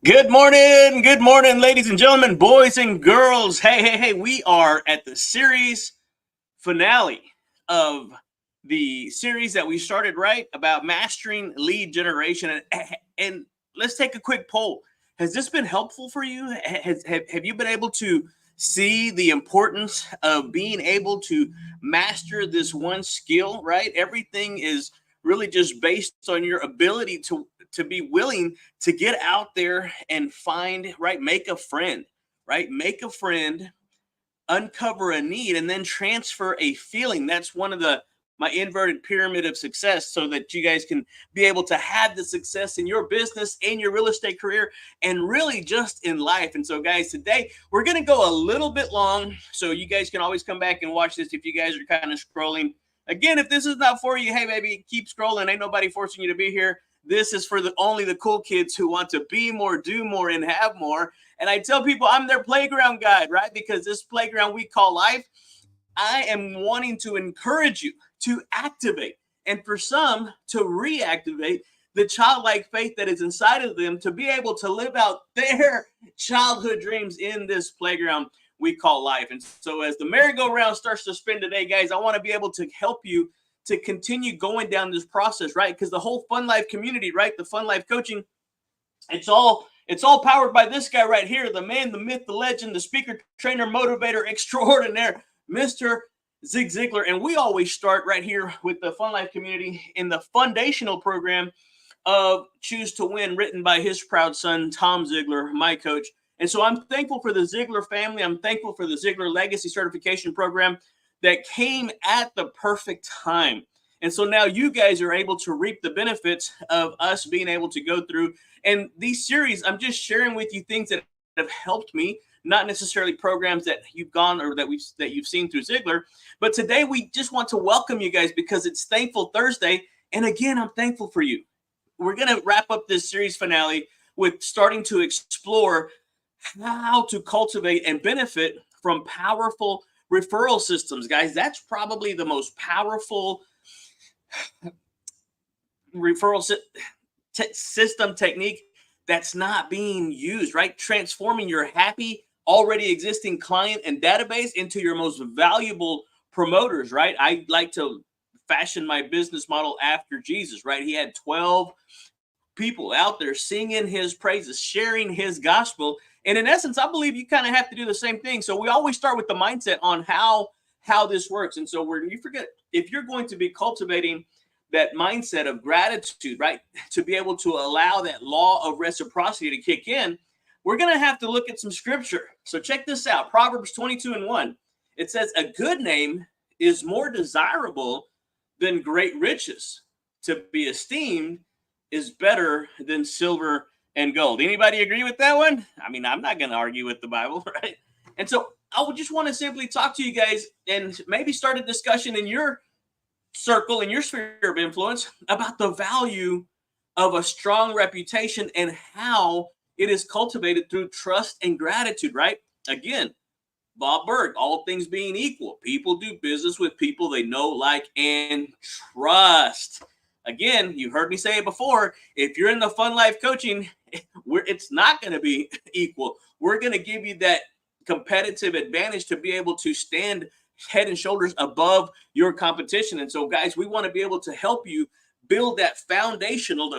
Good morning, ladies and gentlemen, boys and girls. Hey, we are at the series finale of the series that we started, right? About mastering lead generation. And let's take a quick poll. Has this been helpful for you? Have you been able to see the importance of being able to master this one skill, right? Everything is really just based on your ability to be willing to get out there and find, right, make a friend, right? Make a friend, uncover a need, and then transfer a feeling. That's one of the my inverted pyramid of success, so that you guys can be able to have the success in your business, in your real estate career, and really just in life. And so, guys, today we're going to go a little bit long, so you guys can always come back and watch this if you guys are kind of scrolling. Again, if this is not for you, hey baby, keep scrolling. Ain't nobody forcing you to be here. This is for only the cool kids who want to be more, do more, and have more. And I tell people I'm their playground guide, right? Because this playground we call life, I am wanting to encourage you to activate, and for some to reactivate the childlike faith that is inside of them to be able to live out their childhood dreams in this playground we call life. And so, as the merry-go-round starts to spin today, guys, I want to be able to help you to continue going down this process, right? Because the whole Fun Life community, right? The Fun Life coaching, it's all powered by this guy right here, the man, the myth, the legend, the speaker, trainer, motivator extraordinaire, Mr. Zig Ziglar. And we always start right here with the Fun Life community in the foundational program of Choose to Win, written by his proud son, Tom Ziglar, my coach. And so I'm thankful for the Ziglar family. I'm thankful for the Ziglar Legacy Certification Program that came at the perfect time. And so now you guys are able to reap the benefits of us being able to go through. And these series, I'm just sharing with you things that have helped me, not necessarily programs that you've gone or that you've seen through Ziglar. But today we just want to welcome you guys because it's Thankful Thursday. And again, I'm thankful for you. We're going to wrap up this series finale with starting to explore how to cultivate and benefit from powerful referral systems, guys. That's probably the most powerful referral system technique that's not being used, right? Transforming your happy, already existing client and database into your most valuable promoters, right? I like to fashion my business model after Jesus, right? He had 12 people out there singing his praises, sharing his gospel. And in essence, I believe you kind of have to do the same thing. So we always start with the mindset on how this works. And so when you forget, if you're going to be cultivating that mindset of gratitude, right, to be able to allow that law of reciprocity to kick in, we're going to have to look at some scripture. So check this out. Proverbs 22:1. It says, a good name is more desirable than great riches. To be esteemed is better than silver and gold. Anybody agree with that one? I mean, I'm not going to argue with the Bible, right? And so I would just want to simply talk to you guys and maybe start a discussion in your circle, in your sphere of influence, about the value of a strong reputation and how it is cultivated through trust and gratitude, right? Again, Bob Berg, all things being equal, people do business with people they know, like, and trust. Again, you've heard me say it before. If you're in the Fun Life coaching, it's not going to be equal. We're going to give you that competitive advantage to be able to stand head and shoulders above your competition. And so, guys, we want to be able to help you build that foundational,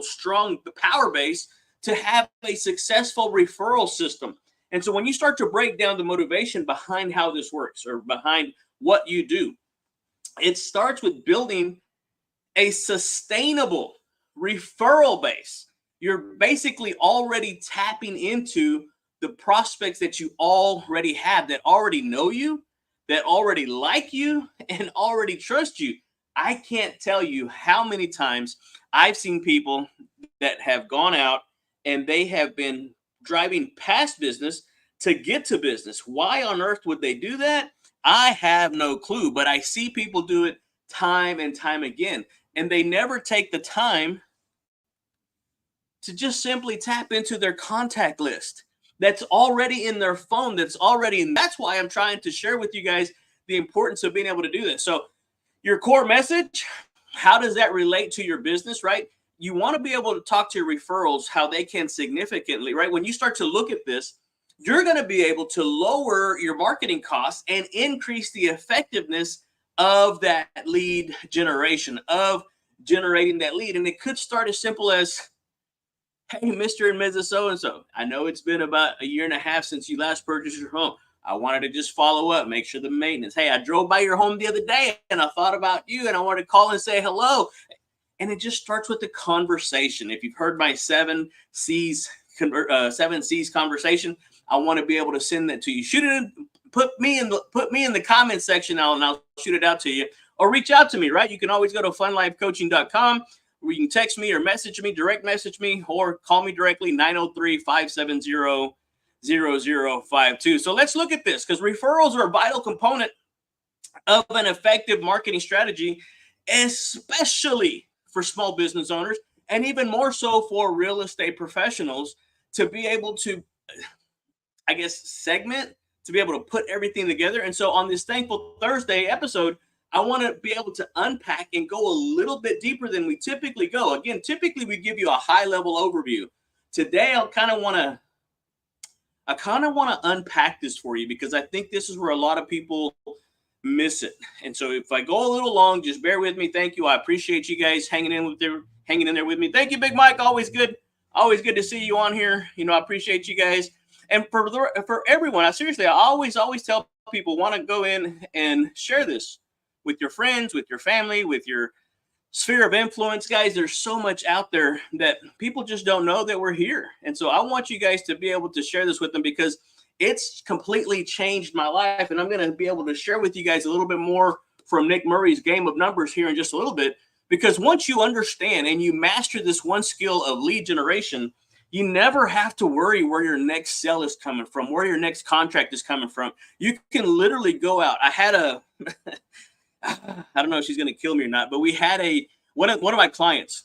strong power base to have a successful referral system. And so when you start to break down the motivation behind how this works or behind what you do, it starts with building a sustainable referral base. You're basically already tapping into the prospects that you already have, that already know you, that already like you, and already trust you. I can't tell you how many times I've seen people that have gone out and they have been driving past business to get to business. Why on earth would they do that? I have no clue, but I see people do it time and time again. And they never take the time to just simply tap into their contact list that's already in their phone, that's already, and that's why I'm trying to share with you guys the importance of being able to do this. So, your core message, how does that relate to your business, right? you want to be able to talk to your referrals how they can significantly, right? When you start to look at this, you're going to be able to lower your marketing costs and increase the effectiveness of that lead generation, of generating that lead. And it could start as simple as, hey, Mr. and Mrs. So and so, I know it's been about a year and a half since you last purchased your home. I wanted to just follow up, make sure the maintenance. Hey, I drove by your home the other day and I thought about you and I wanted to call and say hello. And it just starts with the conversation. If you've heard my 7 C's conversation, I want to be able to send that to you. Shoot it in, put me in the comment section now, and I'll shoot it out to you. Or reach out to me, right? You can always go to funlifecoaching.com, where you can text me or message me, direct message me, or call me directly, 903-570-0052. So let's look at this, because referrals are a vital component of an effective marketing strategy, especially for small business owners, and even more so for real estate professionals, to be able to, I guess, segment, to be able to put everything together. And so on this Thankful Thursday episode, I want to be able to unpack and go a little bit deeper than we typically go. Again, typically we give you a high level overview. Today, I kind of want to unpack this for you, because I think this is where a lot of people miss it. And so if I go a little long, just bear with me. Thank you. I appreciate you guys hanging in there with me. Thank you, Big Mike. Always good to see you on here. I appreciate you guys. And for everyone, I always tell people, want to go in and share this with your friends, with your family, with your sphere of influence. Guys, there's so much out there that people just don't know that we're here. And so I want you guys to be able to share this with them, because it's completely changed my life. And I'm going to be able to share with you guys a little bit more from Nick Murray's Game of Numbers here in just a little bit. Because once you understand and you master this one skill of lead generation, you never have to worry where your next sale is coming from, where your next contract is coming from. You can literally go out. I had I don't know if she's going to kill me or not, but we had one of my clients.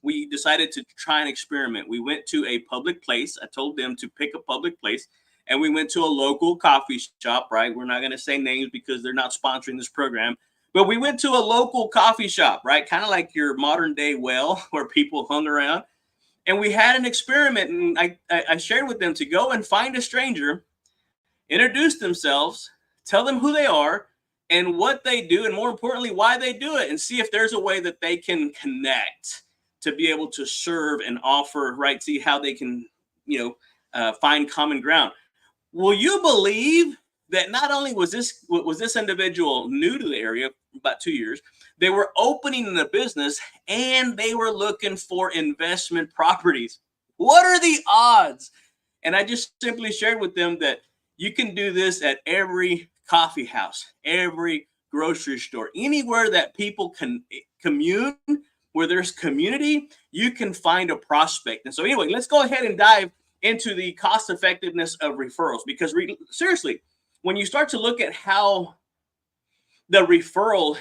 We decided to try an experiment. We went to a public place. I told them to pick a public place. And we went to a local coffee shop, right? We're not going to say names because they're not sponsoring this program. But we went to a local coffee shop, right? Kind of like your modern day well, where people hung around. And we had an experiment. And I shared with them to go and find a stranger, introduce themselves, tell them who they are and what they do, and more importantly, why they do it, and see if there's a way that they can connect to be able to serve and offer, right? See how they can, find common ground. Will you believe that not only was this individual new to the area, about 2 years, they were opening a business and they were looking for investment properties. What are the odds? And I just simply shared with them that you can do this at every coffee house, every grocery store, anywhere that people can commune, where there's community, you can find a prospect. And so anyway, let's go ahead and dive into the cost effectiveness of referrals, because seriously, when you start to look at how the referral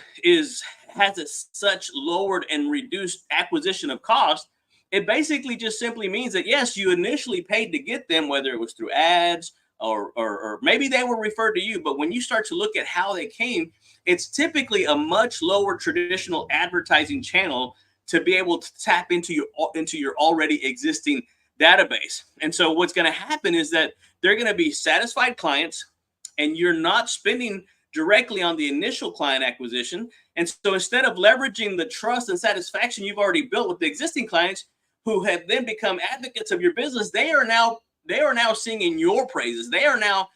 has such lowered and reduced acquisition of cost, it basically just simply means that, yes, you initially paid to get them, whether it was through ads or maybe they were referred to you. But when you start to look at how they came, it's typically a much lower traditional advertising channel to be able to tap into your already existing database. And so what's going to happen is that they're going to be satisfied clients, and you're not spending directly on the initial client acquisition. And so instead of leveraging the trust and satisfaction you've already built with the existing clients, who have then become advocates of your business, they are now singing your praises. They are now,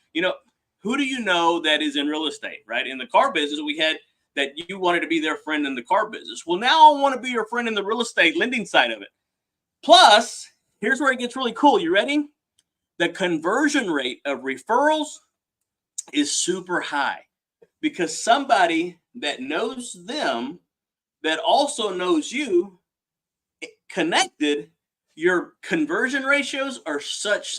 who do you know that is in real estate, right? In the car business, we had that you wanted to be their friend in the car business. Well, now I want to be your friend in the real estate lending side of it. Plus, here's where it gets really cool. You ready? The conversion rate of referrals is super high, because somebody that knows them, that also knows you, connected, your conversion ratios are such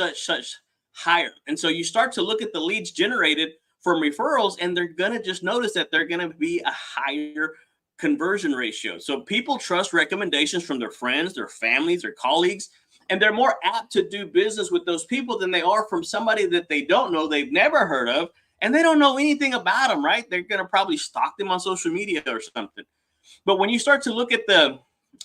higher. And so you start to look at the leads generated from referrals, and they're going to just notice that they're going to be a higher conversion ratio. So people trust recommendations from their friends, their families, their colleagues, and they're more apt to do business with those people than they are from somebody that they don't know, they've never heard of, and they don't know anything about them, right? They're going to probably stalk them on social media or something. But when you start to look at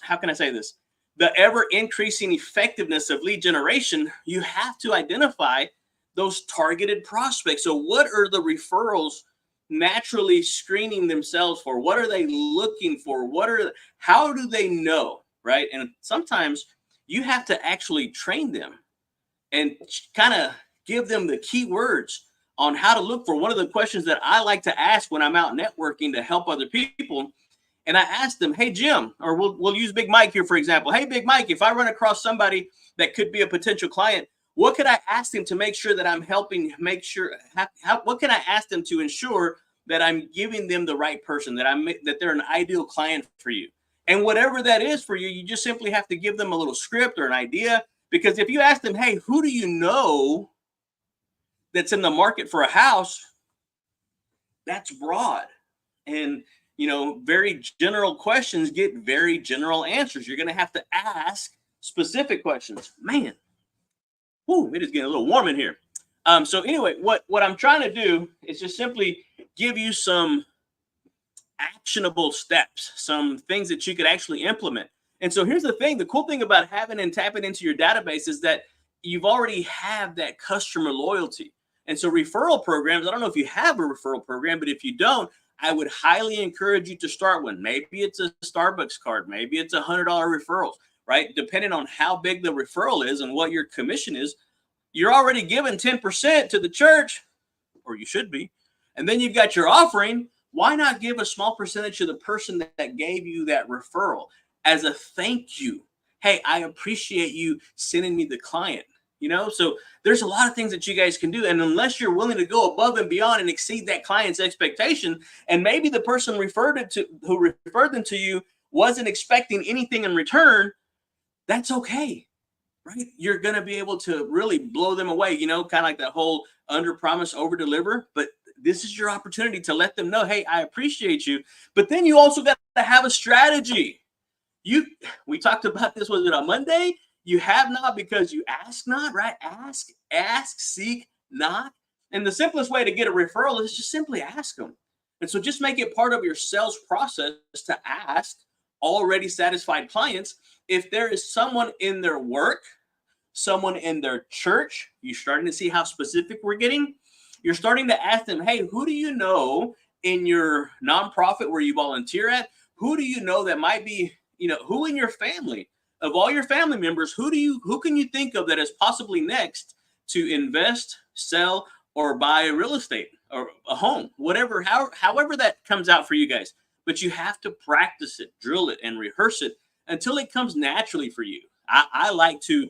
how can I say this? the ever increasing effectiveness of lead generation, you have to identify those targeted prospects. So, what are the referrals naturally screening themselves for? What are they looking for? How do they know? Right. And sometimes you have to actually train them and kind of give them the key words on how to look for. One of the questions that I like to ask when I'm out networking to help other people, and I asked them, hey, Jim, or we'll use Big Mike here, for example. Hey, Big Mike, if I run across somebody that could be a potential client, what could I ask them to make sure that I'm helping make sure, what can I ask them to ensure that I'm giving them the right person, that they're an ideal client for you? And whatever that is for you, you just simply have to give them a little script or an idea. Because if you ask them, hey, who do you know that's in the market for a house? That's broad. And very general questions get very general answers. You're going to have to ask specific questions. Man, it is getting a little warm in here. So anyway, what I'm trying to do is just simply give you some actionable steps, some things that you could actually implement. And so here's the thing: the cool thing about having and tapping into your database is that you've already have that customer loyalty. And so referral programs, I don't know if you have a referral program, but if you don't, I would highly encourage you to start one. Maybe it's a Starbucks card, maybe it's $100 referrals, right? Depending on how big the referral is and what your commission is, you're already giving 10% to the church, or you should be. And then you've got your offering. Why not give a small percentage to the person that gave you that referral as a thank you? Hey, I appreciate you sending me the client. So there's a lot of things that you guys can do. And unless you're willing to go above and beyond and exceed that client's expectation, and maybe the person who referred them to you wasn't expecting anything in return, that's okay, right? You're going to be able to really blow them away, kind of like that whole under promise, over deliver. But this is your opportunity to let them know, hey, I appreciate you. But then you also got to have a strategy. We talked about this, was it on Monday? You have not because you ask not, right? Ask, seek, knock. And the simplest way to get a referral is just simply ask them. And so just make it part of your sales process to ask already satisfied clients if there is someone in their work, someone in their church. You're starting to see how specific we're getting. You're starting to ask them, hey, who do you know in your nonprofit where you volunteer at? Who do you know that might be, who in your family, of all your family members, who can you think of that is possibly next to invest, sell, or buy real estate or a home, however that comes out for you guys. But you have to practice it, drill it, and rehearse it until it comes naturally for you. I like to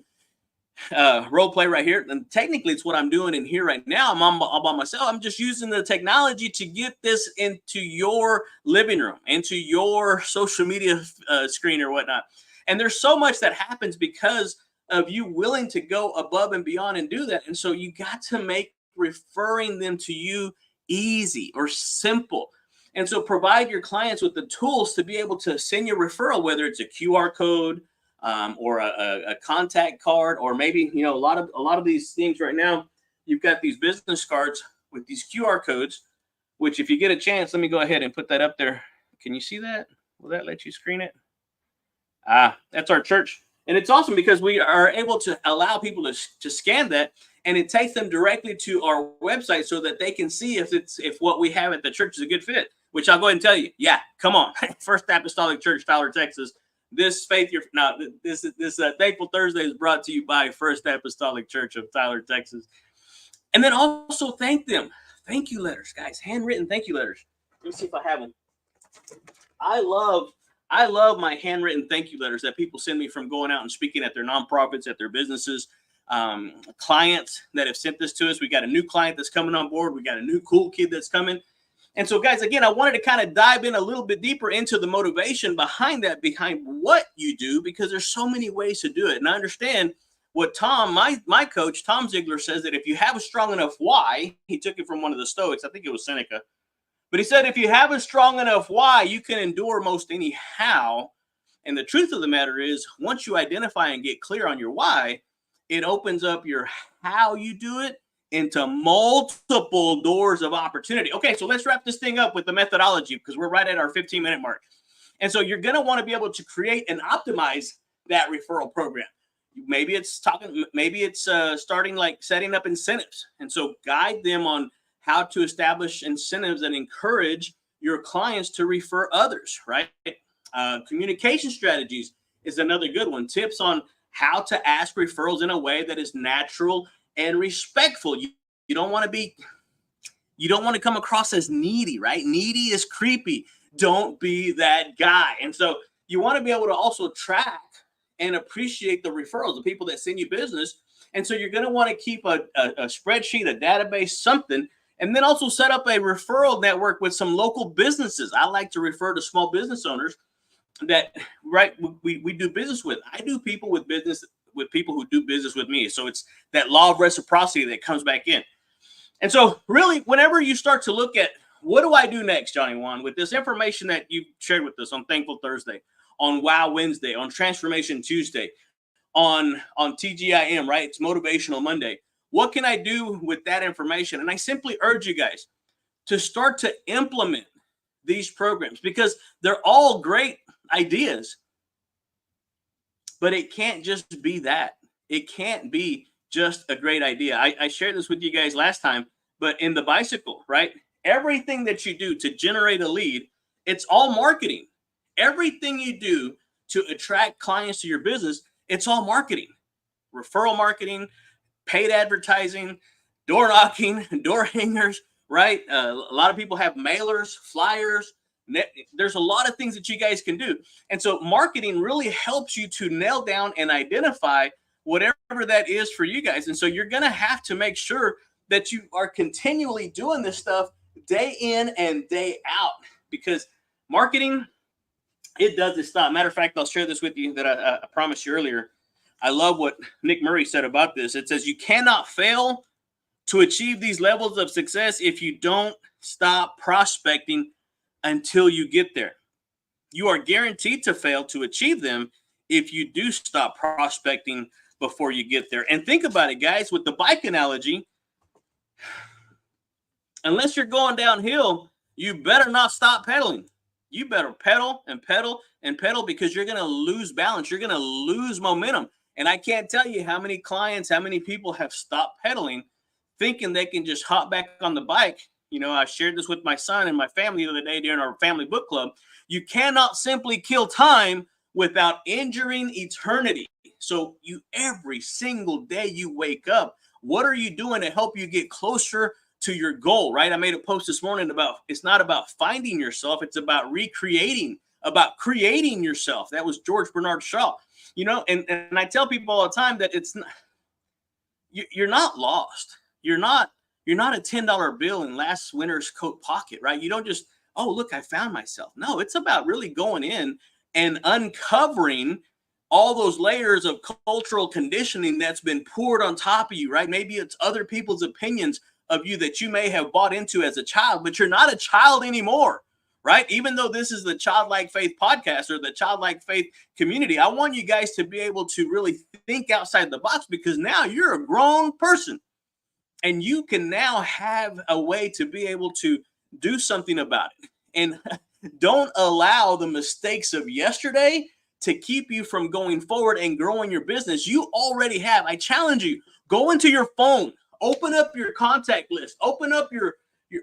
role play right here, and technically it's what I'm doing in here right now. I'm by myself. I'm just using the technology to get this into your living room, into your social media screen or whatnot. And there's so much that happens because of you willing to go above and beyond and do that. And so you got to make referring them to you easy or simple. And so provide your clients with the tools to be able to send your referral, whether it's a QR code, or a contact card, or maybe a lot of these things right now. You've got these business cards with these QR codes, which if you get a chance, let me go ahead and put that up there. Can you see that? Will that let you screen it? That's our church, and it's awesome because we are able to allow people to scan that, and it takes them directly to our website so that they can see if what we have at the church is a good fit. Which I'll go ahead and tell you, yeah, come on, First Apostolic Church, Tyler, Texas. This Thankful Thursday is brought to you by First Apostolic Church of Tyler, Texas. And then also thank them. Thank you letters, guys. Handwritten thank you letters. Let me see if I have them. I love my handwritten thank you letters that people send me from going out and speaking at their nonprofits, at their businesses. Clients that have sent this to us. We got a new client that's coming on board. We got a new cool kid that's coming. And so, guys, again, I wanted to kind of dive in a little bit deeper into the motivation behind what you do, because there's so many ways to do it. And I understand what Tom, my coach, Tom Ziegler, says, that if you have a strong enough why, he took it from one of the Stoics, I think it was Seneca, but he said, if you have a strong enough why, you can endure most any how. And the truth of the matter is, once you identify and get clear on your why, it opens up your how you do it into multiple doors of opportunity. Okay, so let's wrap this thing up with the methodology, because we're right at our 15-minute mark. And so you're going to want to be able to create and optimize that referral program. Maybe it's starting like setting up incentives. And so guide them on how to establish incentives that encourage your clients to refer others, right? Communication strategies is another good one. Tips on how to ask referrals in a way that is natural and respectful. You don't want to be, you don't want to come across as needy, right? Needy is creepy. Don't be that guy. And so you want to be able to also track and appreciate the referrals, the people that send you business. And so you're going to want to keep a spreadsheet, a database, something, and then also set up a referral network with some local businesses. I like to refer to small business owners that, right, we do business with. I do people with business with people who do business with me. So it's that law of reciprocity that comes back in. And so really, whenever you start to look at what do I do next, Johnny Juan, with this information that you shared with us on Thankful Thursday, on Wow Wednesday, on Transformation Tuesday, on TGIM, right? It's Motivational Monday. What can I do with that information? And I simply urge you guys to start to implement these programs because they're all great ideas, but it can't just be that. It can't be just a great idea. I shared this with you guys last time, but in the bicycle, right? Everything that you do to generate a lead, it's all marketing. Everything you do to attract clients to your business, it's all marketing. Referral marketing, paid advertising, door knocking, door hangers, right? A lot of people have mailers, flyers. There's a lot of things that you guys can do. And so marketing really helps you to nail down and identify whatever that is for you guys. And so you're going to have to make sure that you are continually doing this stuff day in and day out because marketing, it doesn't stop. Matter of fact, I'll share this with you that I promised you earlier. I love what Nick Murray said about this. It says you cannot fail to achieve these levels of success if you don't stop prospecting until you get there. You are guaranteed to fail to achieve them if you do stop prospecting before you get there. And think about it, guys, with the bike analogy, unless you're going downhill, you better not stop pedaling. You better pedal and pedal and pedal because you're going to lose balance. You're going to lose momentum. And I can't tell you how many clients, how many people have stopped pedaling thinking they can just hop back on the bike. You know, I shared this with my son and my family the other day during our family book club. You cannot simply kill time without injuring eternity. So you, every single day you wake up, what are you doing to help you get closer to your goal, right? I made a post this morning about, it's not about finding yourself. It's about recreating, about creating yourself. That was George Bernard Shaw, you know, and I tell people all the time that it's not, you're not lost. You're not a $10 bill in last winter's coat pocket, right? You don't just, oh, look, I found myself. No, it's about really going in and uncovering all those layers of cultural conditioning that's been poured on top of you, right? Maybe it's other people's opinions of you that you may have bought into as a child, but you're not a child anymore, right? Even though this is the Childlike Faith podcast or the Childlike Faith community, I want you guys to be able to really think outside the box because now you're a grown person and you can now have a way to be able to do something about it. And don't allow the mistakes of yesterday to keep you from going forward and growing your business. You already have. I challenge you, go into your phone, open up your contact list, open up your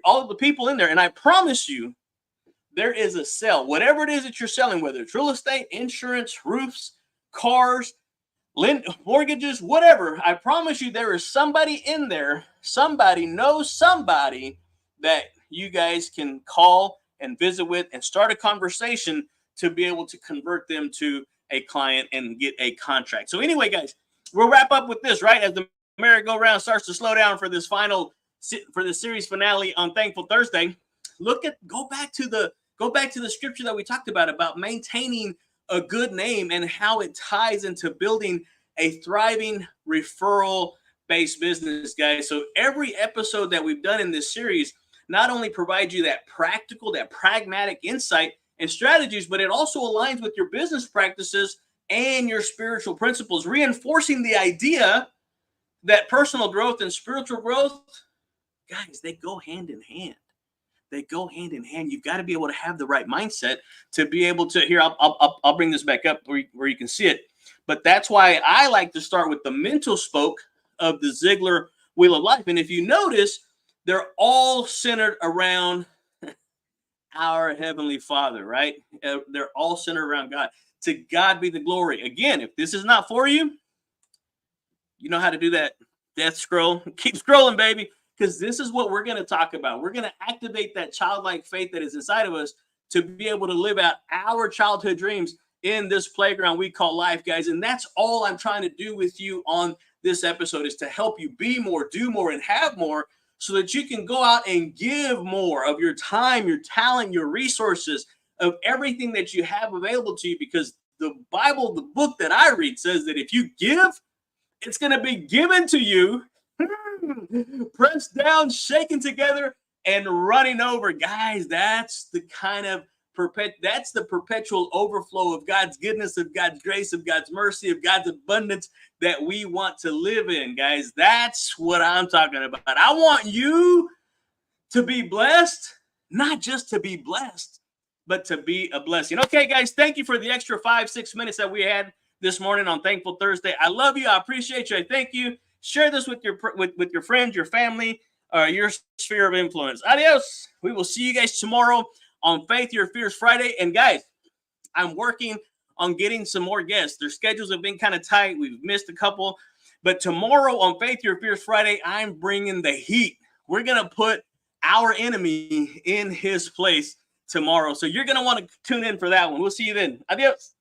all of the people in there. And I promise you, there is a sale, whatever it is that you're selling, whether it's real estate, insurance, roofs, cars, mortgages, whatever. I promise you, there is somebody in there, somebody knows somebody that you guys can call and visit with and start a conversation to be able to convert them to a client and get a contract. So anyway, guys, we'll wrap up with this, right? As the merry-go-round starts to slow down for this series finale on Thankful Thursday, go back to the scripture that we talked about maintaining a good name and how it ties into building a thriving referral-based business, guys. So every episode that we've done in this series not only provides you that practical, that pragmatic insight and strategies, but it also aligns with your business practices and your spiritual principles, reinforcing the idea that personal growth and spiritual growth, guys, they go hand in hand. They go hand in hand. You've got to be able to have the right mindset to be able to, here, I'll bring this back up where you can see it. But that's why I like to start with the mental spoke of the Ziegler Wheel of Life. And if you notice, they're all centered around our Heavenly Father, right? They're all centered around God. To God be the glory. Again, if this is not for you, you know how to do that death scroll. Keep scrolling, baby, because this is what we're going to talk about. We're going to activate that childlike faith that is inside of us to be able to live out our childhood dreams in this playground we call life, guys. And that's all I'm trying to do with you on this episode, is to help you be more, do more, and have more, so that you can go out and give more of your time, your talent, your resources, of everything that you have available to you. Because the Bible, the book that I read, says that if you give, it's going to be given to you, pressed down, shaken together, and running over. Guys, that's the kind of that's the perpetual overflow of God's goodness, of God's grace, of God's mercy, of God's abundance that we want to live in, guys. That's what I'm talking about. I want you to be blessed, not just to be blessed, but to be a blessing. Okay, guys, thank you for the extra 5-6 minutes that we had this morning on Thankful Thursday. I love you. I appreciate you. I thank you. Share this with your friends, your family, your sphere of influence. Adios. We will see you guys tomorrow on Faith Your Fears Friday. And guys, I'm working on getting some more guests. Their schedules have been kind of tight. We've missed a couple. But tomorrow on Faith Your Fears Friday, I'm bringing the heat. We're going to put our enemy in his place tomorrow. So you're going to want to tune in for that one. We'll see you then. Adios.